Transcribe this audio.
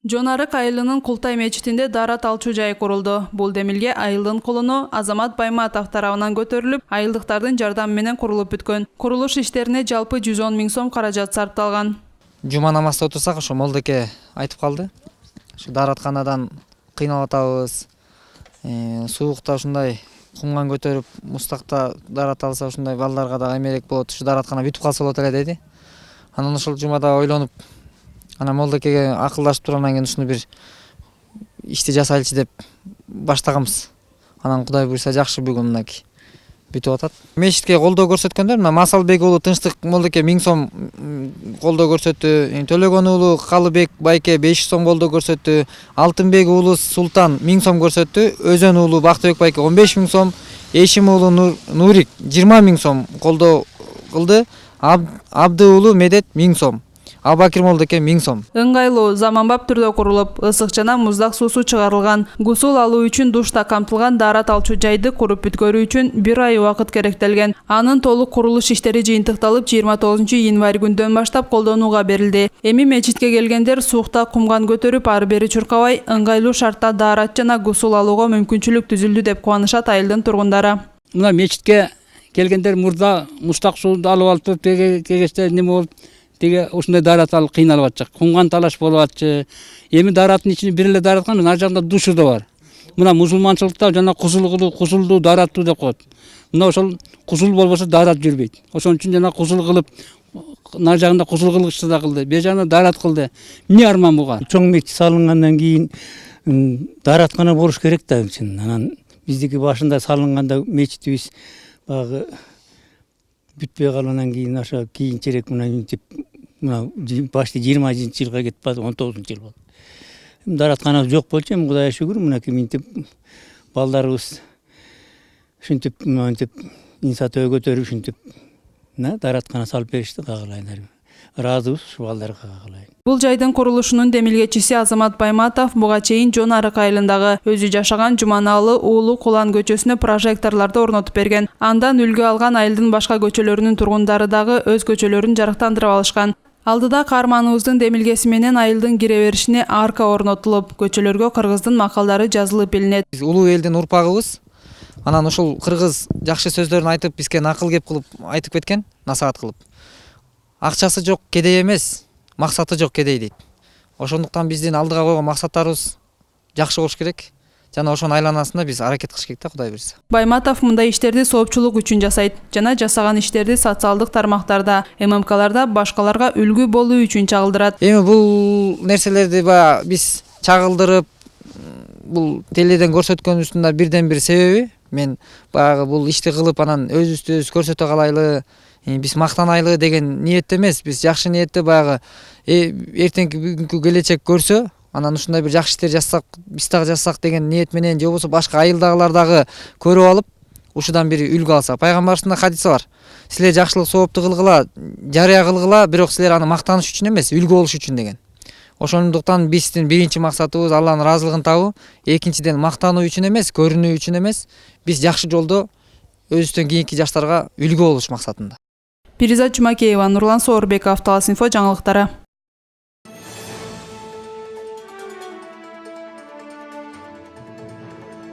Жон Арык айылынын Култай мечитинде дарат алчу жайы курулду. Бул демилге айылдын колуну Азамат Байматов тарабынан көтөрүлүп, айылдыктардын жардамы менен курулуп бүткөн. Курулуш иштерине жалпы 110 000 сом каражат сарпталган. Жума намазда отурсак, ошо молдоке айтып калды. Ушу даратканадан кыйналып атабыз. Суукта ушундай кумган көтөрүп, мустакта дарат алса ушундай балдарга да эмерек болот. Ушу дараткана бүтүп калса болот эле деди. Анан ушул жумада ойлонуп, анан молдокеге акылдашып туруп, анан кийин ушуну бир ишти жасайлычы деп баштаганбыз. Анан Кудай буйрса жакшы бүгүн мынакей бүтүп атат. Мечитке колдоо көрсөткөндөр мына Масалбек уулу Тынчтык молдоке 1000 сом колдоо көрсөттү. Төлөгөн уулу Калыбек байке 500 сом колдоо көрсөттү. Алтынбек уулу Султан 1000 сом көрсөттү. Өзөн уулу Бактыбек байке 15 000 сом. Эшим уулу Нурик 20 000 сом колдоо кылды. Абды уулу Медет 1000 сом. Абакир молдоке 1000 сом. Ыңгайлуу заманбап түрдө курулуп, ысык жана муздак суусу чыгарылган. Гусул алуу үчүн душта камтылган дарат алчу жайды куруп бүткөрүү үчүн 1 ай убакыт керектелген. Анын толук курулуш иштери жыйынтыкталып 29 январь күндөн баштап колдонууга берилди. Эми мечитке келгендер суукта кумган көтөрүп, ары бери чуркабай, ыңгайлуу шартта дарат жана гусул алууга мүмкүнчүлүк түзүлдү деп кубанышат айылдын тургундары. Мына мечитке келгендер мурда мустак сууну алып алып кегеште неме болуп, теге ушундай дарат алып кыйналып атчак. Кумган талаш болуп атчы. Эми дараттын ичинде бир эле дарат кана, ар жагында душу да бар. Мына мусулманчылыкта жана кусулду дараттуу деп коет. Мына ошол кусул болбосо дарат жүрбөйт. Ошон үчүн жана кусул кылып, ар жагында кусул кылгычты да кылды. Бер жагында дарат кылды. Эмне арман буга? Чоң мечит салынгандан кийин дараткана болуш керек да. Анан биздики башында салынганда мечитибиз багы бүтпөй калгандан кийин ошо кийинчерээк мына башты 20-жылга кетип барды, 19-жыл болду. Дараткана жок болчу, эми Кудайга шүгүр, мынакей минтип балдарыбыз ушинтип мынтип инсат өө көтөрүп ушинтип дараткана салып беришти, каагалайын. Ыраазыбыз ушу балдарга, каагалайын. Бул жайдын курулушунун демилгечиси Азамат Байматов буга чейин Жон Арык айылындагы өзү жашаган Жуманаалы уулу Кулан көчөсүнө прожекторлорду орнотуп берген. Андан үлгү алган айылдын башка көчөлөрүнүн тургундары дагы өз көчөлөрүн жарыктандырып алышкан. Алдыда каарманыбыздын демилгеси менен айылдын кире беришине арка орнотулуп, көчөлөргө кыргыздын макалдары жазылып илинет. Биз улуу элдин урпагыбыз. Анан ушул кыргыз жакшы сөздөрүн айтып, бизге накыл кеп кылып айтып кеткен, насаат кылып. Акчасы жок кедей эмес, максаты жок кедей дейт. Ошондуктан биздин алдыга койгон максаттарыбыз жакшы болуш керек. Жана ошонун айланасында биз аракет кылыш керек да, Кудай буйрса. Байматов мындай иштерди соопчулук үчүн жасайт жана жасаган иштерди социалдык тармактарда, ММКларда башкаларга үлгү болуу үчүн чагылдырат. Эми бул нерселерди биз чагылдырып, бул теледен көрсөткөнүбүздүн да бирден бир себеби, мен баягы бул ишти кылып анан өзүбүздү көрсөтө калайлы, биз мактанайлы деген ниетте эмес. Биз жакшы ниетте баягы эртеңки бүгүнкү келечек көрсө, анан ушундай бир жакшы иштер жазсак, биз дагы жазсак деген ниет менен, же болбосо башка айылдагылар дагы көрүп алып, ушудан бир үлгү алса. Пайгамбарыбыздын хадиси бар. Силер жакшылык соопту кылгыла, жарыя кылгыла, бирок силер аны мактаныш үчүн эмес, үлгү болуш үчүн деген. Ошондуктан биздин биринчи максатыбыз Алланын ыраазылыгын табуу, экинчиден мактануу үчүн эмес, көрүнүү үчүн эмес, биз жакшы жолдо өзүбүздөн кийинки жаштарга үлгү болуш максатында. Перизат Жумакеева, Нурлан Соорбеков, Талас Инфо жаңылыктары.